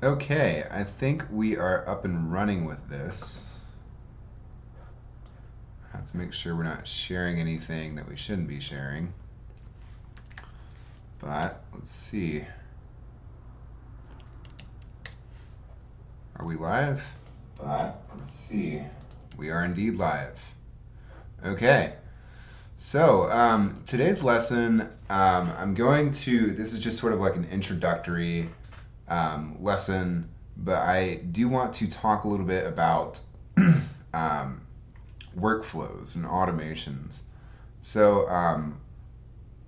Okay, I think we are up and running with this. Have to make sure we're not sharing anything that we shouldn't be sharing. But let's see. Are we live? But let's see. We are indeed live. Okay. So, today's lesson, this is just sort of like an introductory lesson, but I do want to talk a little bit about um, workflows and automations. So,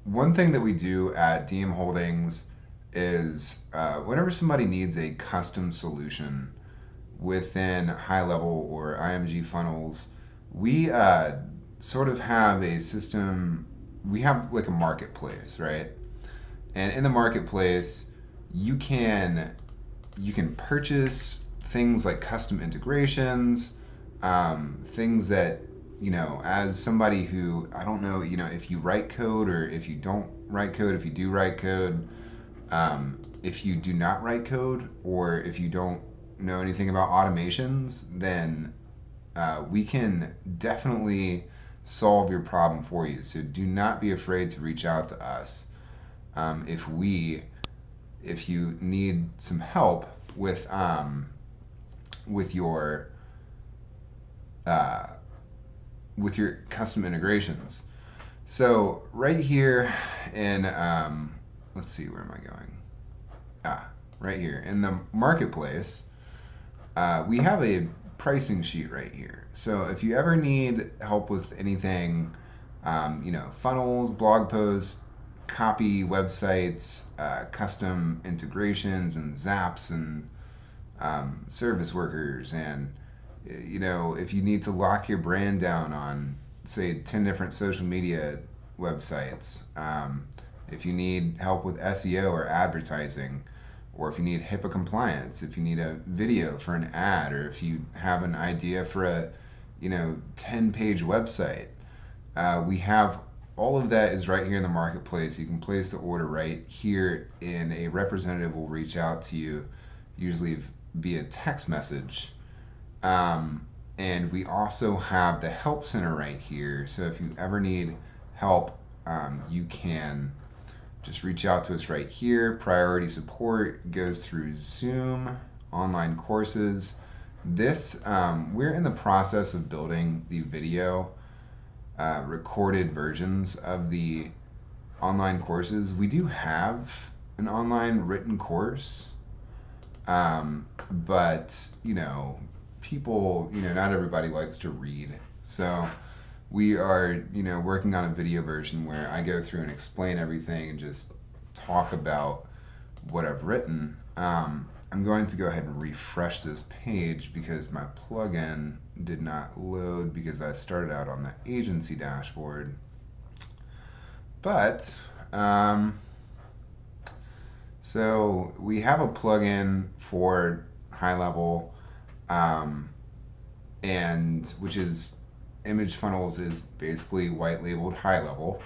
one thing that we do at DM Holdings is whenever somebody needs a custom solution within high level or IMG funnels, we sort of have a system. We have like a marketplace, right? And in the marketplace, you can you can purchase things like custom integrations, things that, as somebody who, I don't know, if you write code or if you don't write code, if you do write code, if you do not write code, or if you don't know anything about automations, then we can definitely solve your problem for you. So do not be afraid to reach out to us if you need some help with your uh, with your custom integrations. So right here in let's see, where am I going? Right here in the marketplace, we have a pricing sheet right here. So if you ever need help with anything, funnels, blog posts, copy, websites, custom integrations, and zaps, and service workers, and if you need to lock your brand down on, say, 10 different social media websites, if you need help with SEO or advertising, or if you need HIPAA compliance, if you need a video for an ad, or if you have an idea for a 10-page website, we have all of that is right here in the marketplace. You can place the order right here, and a representative will reach out to you, usually via text message. And we also have the help center right here. So if you ever need help, you can just reach out to us right here. Priority support goes through Zoom, online courses. We're in the process of building the video recorded versions of the online courses. We do have an online written course, but people, not everybody likes to read. So we are, working on a video version where I go through and explain everything and just talk about what I've written. I'm going to go ahead and refresh this page because my plugin did not load because I started out on the agency dashboard. But, so we have a plugin for high level, and which is image funnels is basically white labeled high level.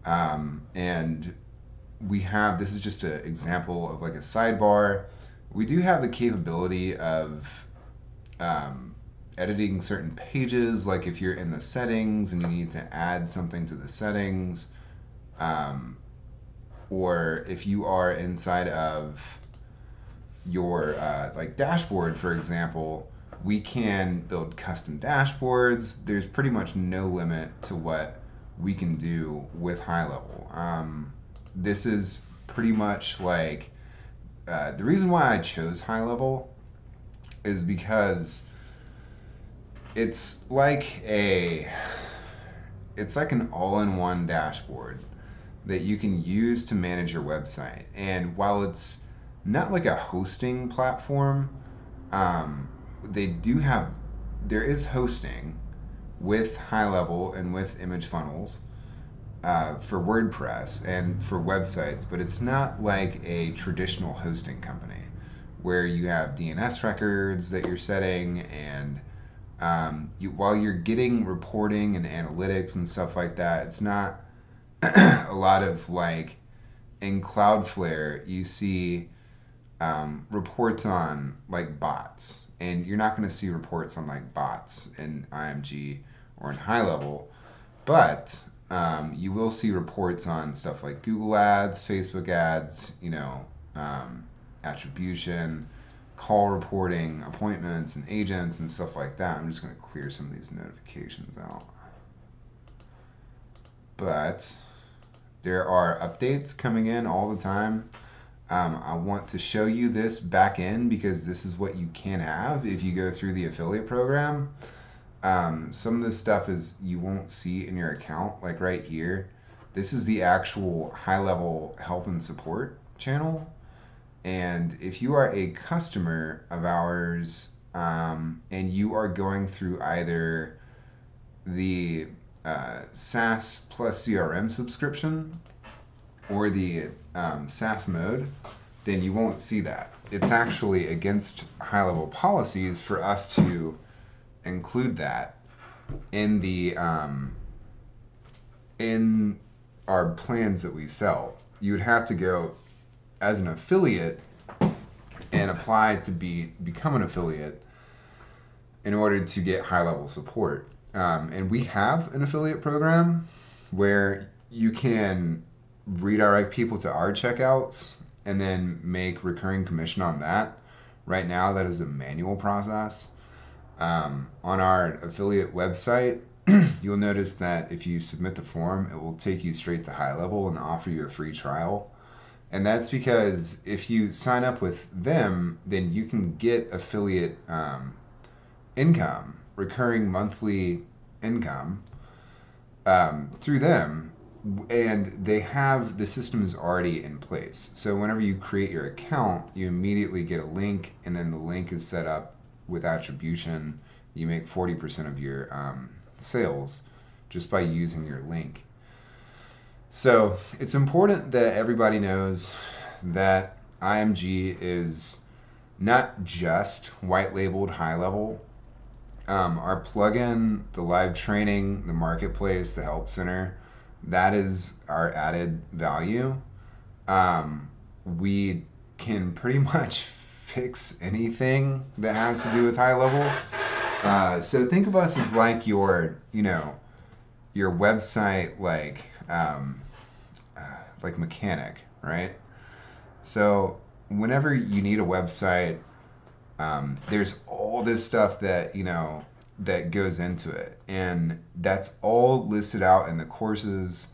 And this is just an example of like a sidebar. We do have the capability of editing certain pages, like if you're in the settings and you need to add something to the settings, or if you are inside of your like dashboard, for example, we can build custom dashboards. There's pretty much no limit to what we can do with high level. This is pretty much like the reason why I chose high level is because it's like an all-in-one dashboard that you can use to manage your website. And while it's not like a hosting platform, they do have, there is hosting with high level and with image funnels for WordPress and for websites, but it's not like a traditional hosting company where you have DNS records that you're setting, and while you're getting reporting and analytics and stuff like that, it's not a lot of like in Cloudflare you see reports on like bots, and you're not going to see reports on like bots in IMG or in high level, but you will see reports on stuff like Google ads, Facebook ads, attribution, call reporting, appointments, and agents, and stuff like that. I'm just going to clear some of these notifications out. But there are updates coming in all the time. I want to show you this back end because this is what you can have if you go through the affiliate program. Some of this stuff is you won't see in your account, like right here. This is the actual high level help and support channel. And if you are a customer of ours and you are going through either the SaaS plus CRM subscription or the SaaS mode, then you won't see that. It's actually against high level policies for us to include that in the in our plans that we sell. You would have to go as an affiliate and apply to become an affiliate in order to get high level support. And we have an affiliate program where you can redirect people to our checkouts and then make recurring commission on that. Right now, that is a manual process. On our affiliate website, you'll notice that if you submit the form, it will take you straight to high level and offer you a free trial. And that's because if you sign up with them, then you can get affiliate income, recurring monthly income through them. And they have the system is already in place. So whenever you create your account, you immediately get a link, and then the link is set up with attribution. You make 40% of your sales just by using your link. So it's important that everybody knows that IMG is not just white labeled high level. Our plugin, the live training, the marketplace, the help center, that is our added value. We can pretty much fix anything that has to do with high level. So think of us as like your website, like mechanic, right? So whenever you need a website, there's all this stuff that that goes into it, and that's all listed out in the courses.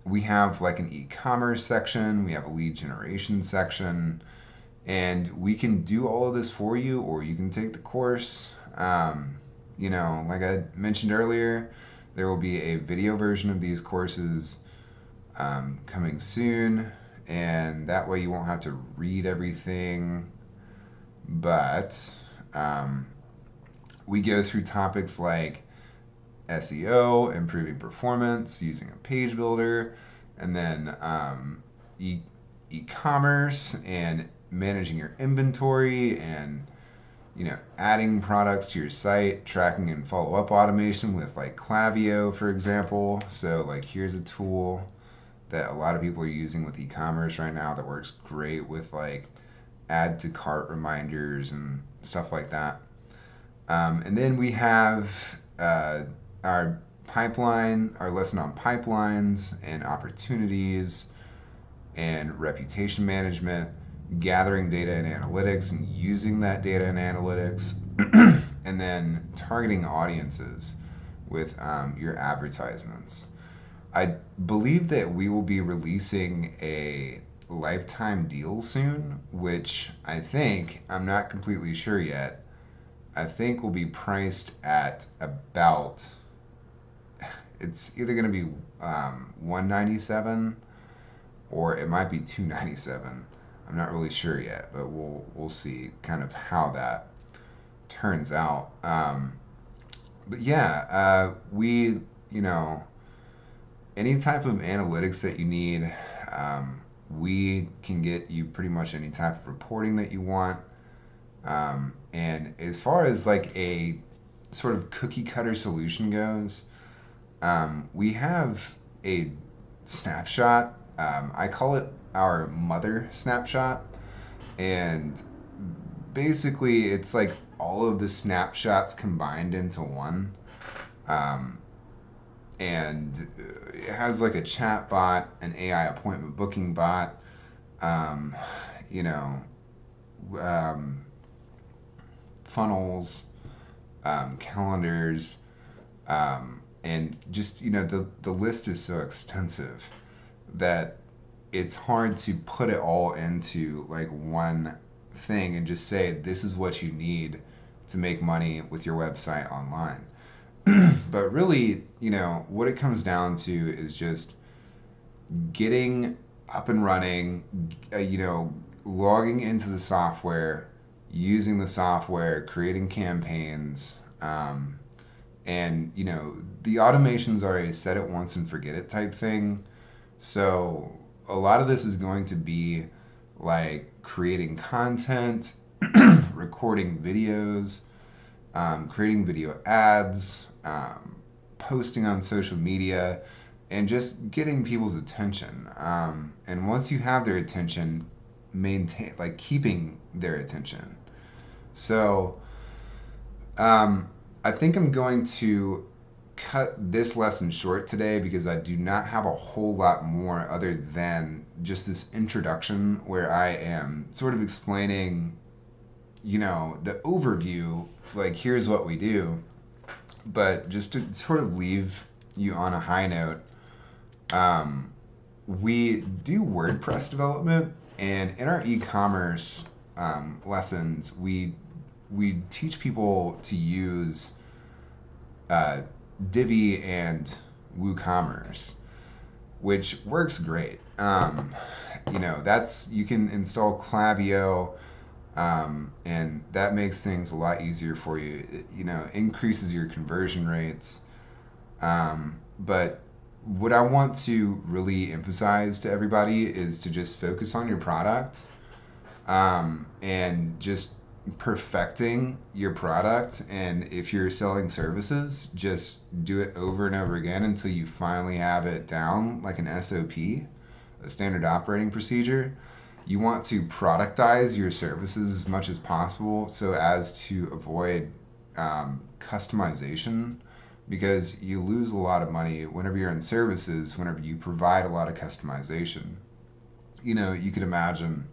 We have like an e-commerce section, we have a lead generation section, and we can do all of this for you, or you can take the course. Like I mentioned earlier, there will be a video version of these courses coming soon, and that way you won't have to read everything. But we go through topics like SEO, improving performance using a page builder, and then e-commerce and managing your inventory, and adding products to your site, tracking and follow-up automation with like Klaviyo, for example. So like here's a tool that a lot of people are using with e-commerce right now that works great with like add to cart reminders and stuff like that. And then we have our pipeline, our lesson on pipelines and opportunities and reputation management, gathering data and analytics and using that data and analytics, and then targeting audiences with your advertisements. I believe that we will be releasing a lifetime deal soon, which I'm not completely sure yet, I think will be priced at about, it's either going to be $197 or it might be $297. I'm not really sure yet, but we'll see kind of how that turns out. But yeah, we any type of analytics that you need, we can get you pretty much any type of reporting that you want. And as far as like a sort of cookie cutter solution goes, we have a snapshot. I call it our mother snapshot. And basically, it's like all of the snapshots combined into one. Um, and it has like a chat bot, an AI appointment booking bot, um, you know, um, funnels, calendars, and just the list is so extensive that it's hard to put it all into like one thing and just say this is what you need to make money with your website online. But really, what it comes down to is just getting up and running, logging into the software, using the software, creating campaigns, and the automations are a set it once and forget it type thing. So a lot of this is going to be like creating content, recording videos, creating video ads, posting on social media, and just getting people's attention. And once you have their attention, maintain like keeping their attention. So I think I'm going to cut this lesson short today because I do not have a whole lot more other than just this introduction where I am sort of explaining, the overview, like here's what we do. But just to sort of leave you on a high note, um, we do WordPress development, and in our e-commerce lessons, we teach people to use uh, Divi and WooCommerce, which works great. That's you can install Klaviyo, and that makes things a lot easier for you. It, increases your conversion rates. But what I want to really emphasize to everybody is to just focus on your product, and just perfecting your product. And if you're selling services, just do it over and over again until you finally have it down like an SOP, a standard operating procedure. You want to productize your services as much as possible so as to avoid customization, because you lose a lot of money whenever you're in services, whenever you provide a lot of customization. You could imagine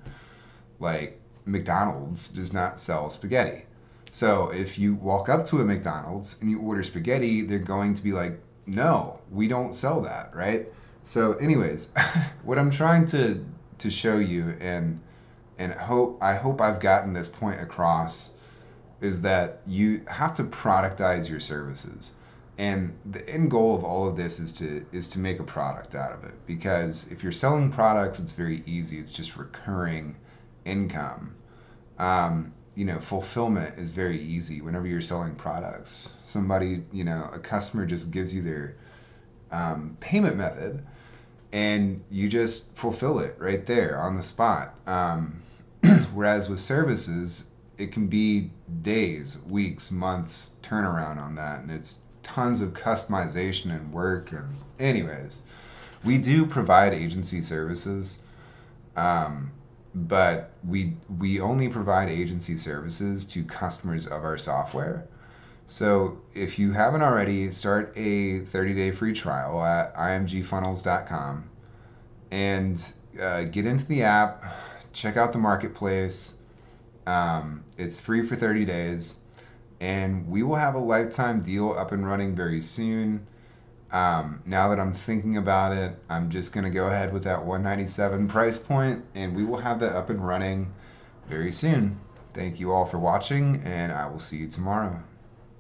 like McDonald's does not sell spaghetti. So if you walk up to a McDonald's and you order spaghetti, they're going to be like, no, we don't sell that, right? So, anyways, what I'm trying to show you, and I hope I've gotten this point across, is that you have to productize your services. And the end goal of all of this is to make a product out of it. Because if you're selling products, it's very easy. It's just recurring income. Fulfillment is very easy whenever you're selling products. Somebody, a customer just gives you their payment method, and you just fulfill it right there on the spot. Whereas with services, it can be days, weeks, months turnaround on that, and it's tons of customization and work. And anyways, we do provide agency services, but we only provide agency services to customers of our software. So if you haven't already, start a 30-day free trial at imgfunnels.com and get into the app, check out the marketplace. It's free for 30 days, and we will have a lifetime deal up and running very soon. Now that I'm thinking about it, I'm just going to go ahead with that $197 price point, and we will have that up and running very soon. Thank you all for watching, and I will see you tomorrow.